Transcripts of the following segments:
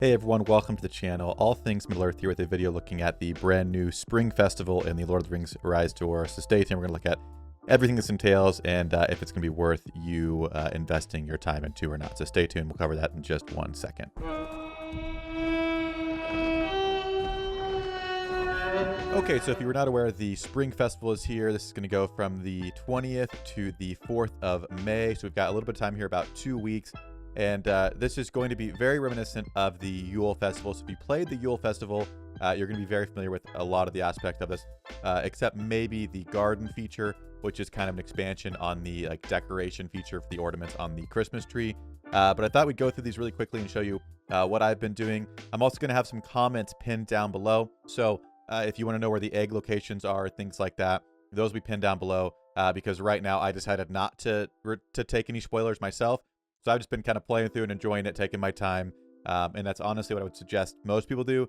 Hey everyone, welcome to the channel. All things Middle-earth here with a video looking at the brand new Spring Festival in the Lord of the Rings Rise Tour. So stay tuned, we're going to look at everything this entails and if it's going to be worth you investing your time into or not. So stay tuned, we'll cover that in just 1 second. Okay, so if you were not aware, the Spring Festival is here. This is going to go from the 20th to the 4th of May. So we've got a little bit of time here, about 2 weeks. And this is going to be very reminiscent of the Yule Festival. So if you played the Yule Festival, you're going to be very familiar with a lot of the aspect of this, except maybe the garden feature, which is kind of an expansion on the decoration feature for the ornaments on the Christmas tree. But I thought we'd go through these really quickly and show you what I've been doing. I'm also going to have some comments pinned down below. So if you want to know where the egg locations are, things like that, those will be pinned down below because right now I decided not to take any spoilers myself. So I've just been kind of playing through and enjoying it, taking my time. And that's honestly what I would suggest most people do.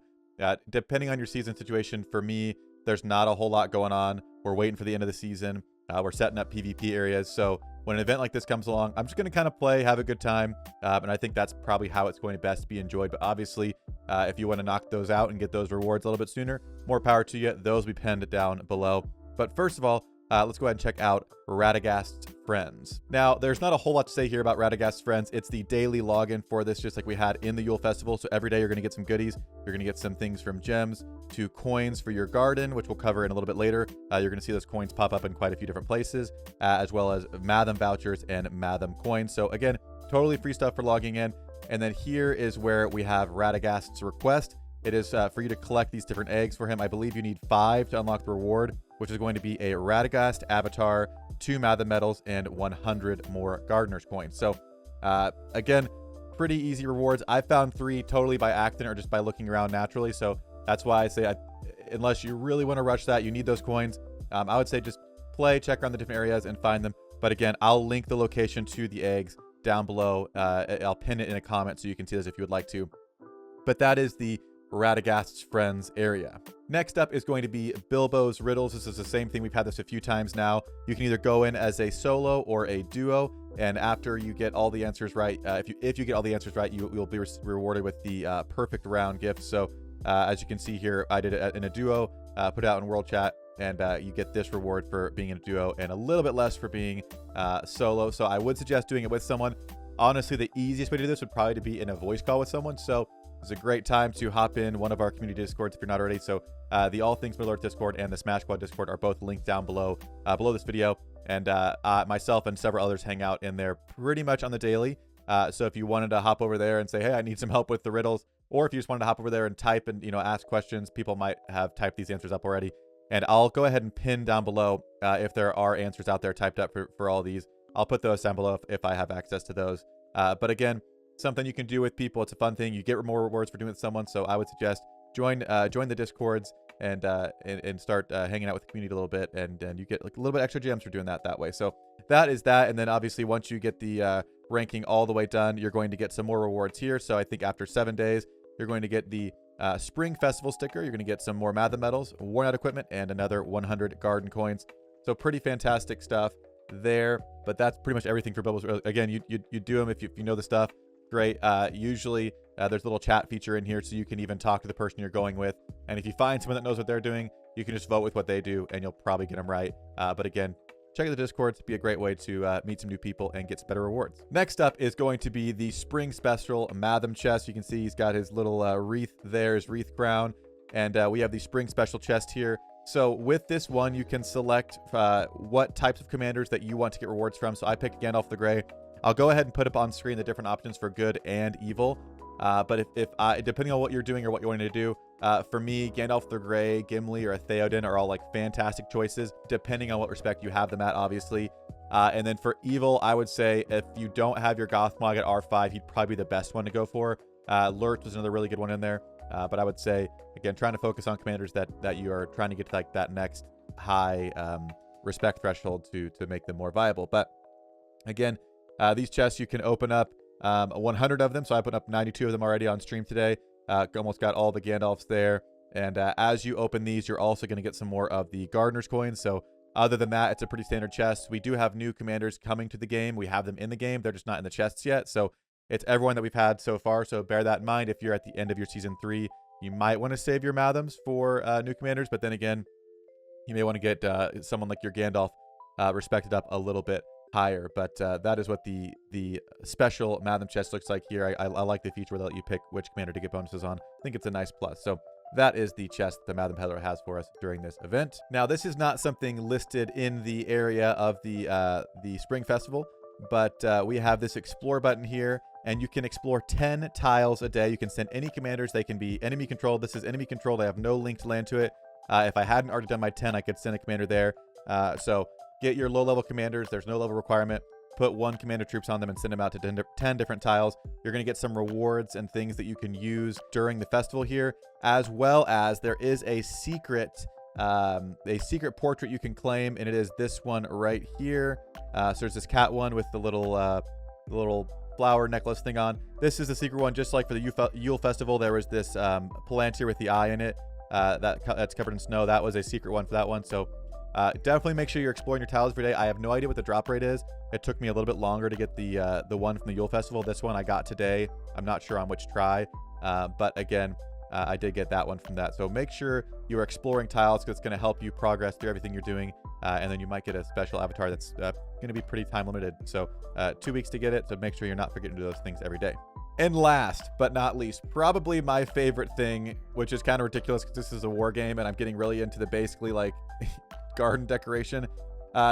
Depending on your season situation, for me, there's not a whole lot going on. We're waiting for the end of the season. We're setting up PvP areas. So when an event like this comes along, I'm just going to kind of play, have a good time. And I think that's probably how it's going to best be enjoyed. But obviously, if you want to knock those out and get those rewards a little bit sooner, more power to you. Those will be pinned down below. But first of all, let's go ahead and check out Radagast Friends. Now, there's not a whole lot to say here about Radagast Friends. It's the daily login for this, just like we had in the Yule Festival. So every day you're going to get some goodies. You're going to get some things from gems to coins for your garden, which we'll cover in a little bit later. You're going to see those coins pop up in quite a few different places, as well as Matham vouchers and Matham coins. So again, totally free stuff for logging in. And then here is where we have Radagast's request. It is for you to collect these different eggs for him. I believe you need 5 to unlock the reward, which is going to be a Radagast avatar, 2 Matham medals, and 100 more Gardener's coins. So again, pretty easy rewards. I found 3 totally by accident or just by looking around naturally. So that's why I say, unless you really want to rush that, you need those coins. I would say just play, check around the different areas and find them. But again, I'll link the location to the eggs down below. I'll pin it in a comment so you can see this if you would like to. But that is the Radagast's Friends area. Next up is going to be Bilbo's Riddles. This is the same thing. We've had this a few times now. You can either go in as a solo or a duo, and after you get all the answers right, if you get all the answers right, you will be rewarded with the perfect round gift. So as you can see here, I did it in a duo, put it out in world chat, and you get this reward for being in a duo and a little bit less for being solo. So I would suggest doing it with someone. Honestly, the easiest way to do this would probably be in a voice call with someone. So it's a great time to hop in one of our community discords if you're not already. So the All Things Middle-earth Discord and the Smash Squad Discord are both linked down below this video. And myself and several others hang out in there pretty much on the daily. So if you wanted to hop over there and say, hey, I need some help with the riddles, or if you just wanted to hop over there and type and ask questions, people might have typed these answers up already. And I'll go ahead and pin down below if there are answers out there typed up for all these. I'll put those down below if I have access to those. But again, something you can do with people. It's a fun thing. You get more rewards for doing it with someone. So I would suggest join the discords and start hanging out with the community a little bit, and you get like a little bit extra gems for doing that way. So that is that. And then obviously once you get the ranking all the way done, you're going to get some more rewards here. So I think after 7 days, you're going to get the Spring Festival sticker. You're going to get some more Matham medals, worn out equipment, and another 100 garden coins. So pretty fantastic stuff there. But that's pretty much everything for Bilbo's. Again, you do them if you know the stuff. Great. Usually there's a little chat feature in here so you can even talk to the person you're going with. And if you find someone that knows what they're doing, you can just vote with what they do and you'll probably get them right. But again, check out the Discord. It'd be a great way to meet some new people and get some better rewards. Next up is going to be the Spring Special Matham chest. You can see he's got his little wreath there, his wreath crown. And we have the Spring Special chest here. So with this one, you can select what types of commanders that you want to get rewards from. So I picked Gandalf the Grey. I'll go ahead and put up on screen the different options for good and evil. But depending on what you're doing or what you want to do, for me, Gandalf the Grey, Gimli, or a Theoden are all like fantastic choices, depending on what respect you have them at, obviously. And then for evil, I would say if you don't have your Gothmog at R5, he'd probably be the best one to go for. Lurtz was another really good one in there. But I would say, again, trying to focus on commanders that you are trying to get to like that next high respect threshold to make them more viable. But again, these chests you can open up 100 of them. So I put up 92 of them already on stream today. Almost got all the Gandalfs there. And as you open these, you're also going to get some more of the Gardener's coins. So other than that, it's a pretty standard chest. We do have new commanders coming to the game. We have them in the game. They're just not in the chests yet. So It's everyone that we've had so far, so bear that in mind. If you're at the end of your Season 3, you might want to save your Mathams for new commanders, but then again, you may want to get someone like your Gandalf respected up a little bit higher. But that is what the special Matham chest looks like here. I like the feature where they let you pick which commander to get bonuses on. I think it's a nice plus. So that is the chest the Matham Peddler has for us during this event. Now, this is not something listed in the area of the Spring Festival, but we have this explore button here, and you can explore 10 tiles a day. You can send any commanders. They can be enemy controlled. This is enemy controlled. I have no linked land to it. If I hadn't already done my 10, I could send a commander there. So get your low-level commanders. There's no level requirement. Put 1 commander troops on them and send them out to 10 different tiles. You're going to get some rewards and things that you can use during the festival here, as well as there is a secret portrait you can claim, and it is this one right here. So there's this cat one with the little flower necklace thing on. This is the secret one, just like for the Yule Festival. There was this Palantir with the eye in it that's covered in snow. That was a secret one for that one. So definitely make sure you're exploring your tiles every day. I have no idea what the drop rate is. It took me a little bit longer to get the one from the Yule Festival. This one I got today. I'm not sure on which try, but again, I did get that one from that. So make sure you're exploring tiles, because it's going to help you progress through everything you're doing, and then you might get a special avatar that's going to be pretty time limited. So 2 weeks to get it, so make sure you're not forgetting to do those things every day. And last but not least, probably my favorite thing, which is kind of ridiculous because this is a war game and I'm getting really into the basically like garden decoration.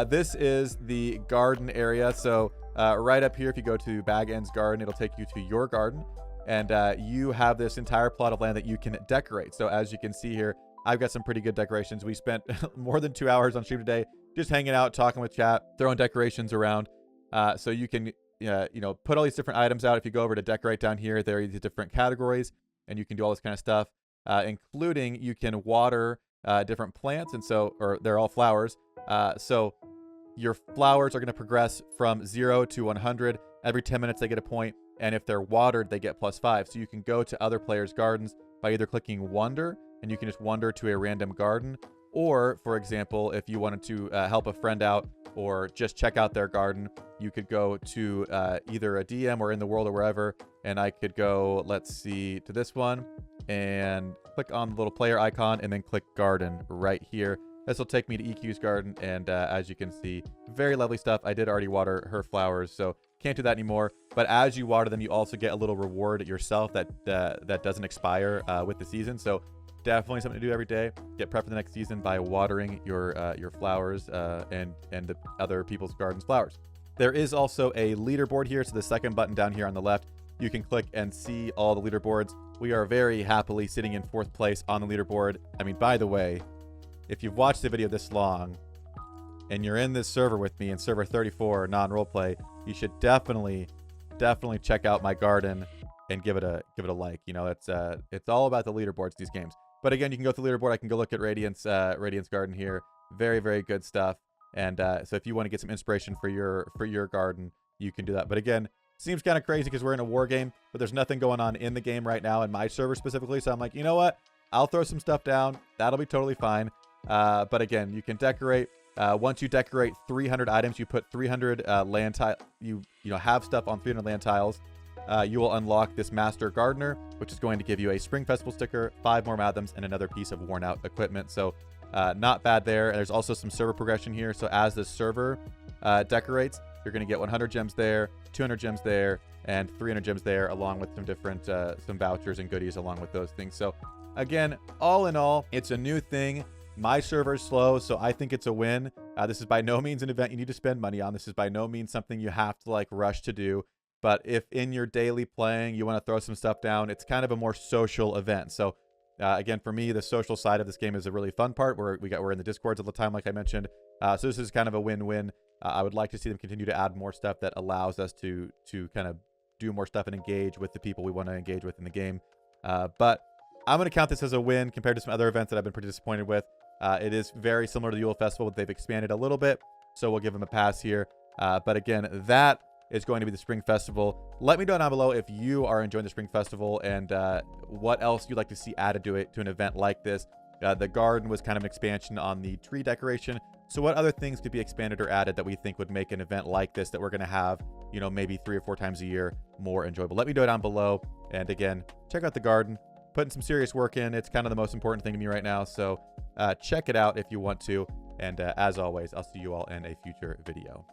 This is the garden area. So right up here, if you go to Bag End's garden, it'll take you to your garden, and you have this entire plot of land that you can decorate. So as you can see here, I've got some pretty good decorations. We spent more than 2 hours on stream today just hanging out, talking with chat, throwing decorations around. So you can put all these different items out. If you go over to decorate down here, there are these different categories, and you can do all this kind of stuff, including you can water different plants, and or they're all flowers. So your flowers are going to progress from 0 to 100. Every 10 minutes they get a point, and if they're watered, they get +5. So you can go to other players' gardens by either clicking Wander, and you can just wander to a random garden, or, for example, if you wanted to help a friend out or just check out their garden, you could go to either a DM or in the world or wherever, and I could go, let's see, to this one and click on the little player icon and then click garden right here. This will take me to EQ's garden, and as you can see, very lovely stuff. I did already water her flowers, so can't do that anymore. But as you water them, you also get a little reward yourself that doesn't expire with the season. So definitely something to do every day. Get prepped for the next season by watering your flowers and the other people's gardens' flowers. There is also a leaderboard here. So the second button down here on the left, you can click and see all the leaderboards. We are very happily sitting in 4th place on the leaderboard. I mean, by the way, if you've watched the video this long and you're in this server with me in server 34 non-roleplay, you should definitely check out my garden and give it a like. You know, it's all about the leaderboards, these games. But again, you can go to the leaderboard. I can go look at Radiant's garden here. Very, very good stuff. And so if you want to get some inspiration for your garden, you can do that. But again, seems kind of crazy because we're in a war game, but there's nothing going on in the game right now in my server specifically. So I'm like, you know what? I'll throw some stuff down. That'll be totally fine. But again, you can decorate. Once you decorate 300 items, you put 300 land tile. You have stuff on 300 land tiles. You will unlock this Master Gardener, which is going to give you a Spring Festival sticker, 5 more Mathams, and another piece of worn out equipment. So not bad there. There's also some server progression here. So as the server decorates, you're going to get 100 gems there, 200 gems there, and 300 gems there, along with some different some vouchers and goodies along with those things. So again, all in all, it's a new thing. My server is slow, so I think it's a win. This is by no means an event you need to spend money on. This is by no means something you have to like rush to do. But if in your daily playing you want to throw some stuff down, it's kind of a more social event. So again, for me, the social side of this game is a really fun part. We're in the Discords all the time, like I mentioned. So this is kind of a win-win. I would like to see them continue to add more stuff that allows us to kind of do more stuff and engage with the people we want to engage with in the game. But I'm going to count this as a win compared to some other events that I've been pretty disappointed with. It is very similar to the Yule Festival, but they've expanded a little bit, so we'll give them a pass here. But again, that is going to be the Spring Festival. Let me know down below if you are enjoying the Spring Festival and what else you'd like to see added to it, to an event like this. The garden was kind of an expansion on the tree decoration. So what other things could be expanded or added that we think would make an event like this that we're going to have, you know, maybe 3 or 4 times a year more enjoyable? Let me know down below. And again, check out the garden, putting some serious work in. It's kind of the most important thing to me right now. So check it out if you want to. And as always, I'll see you all in a future video.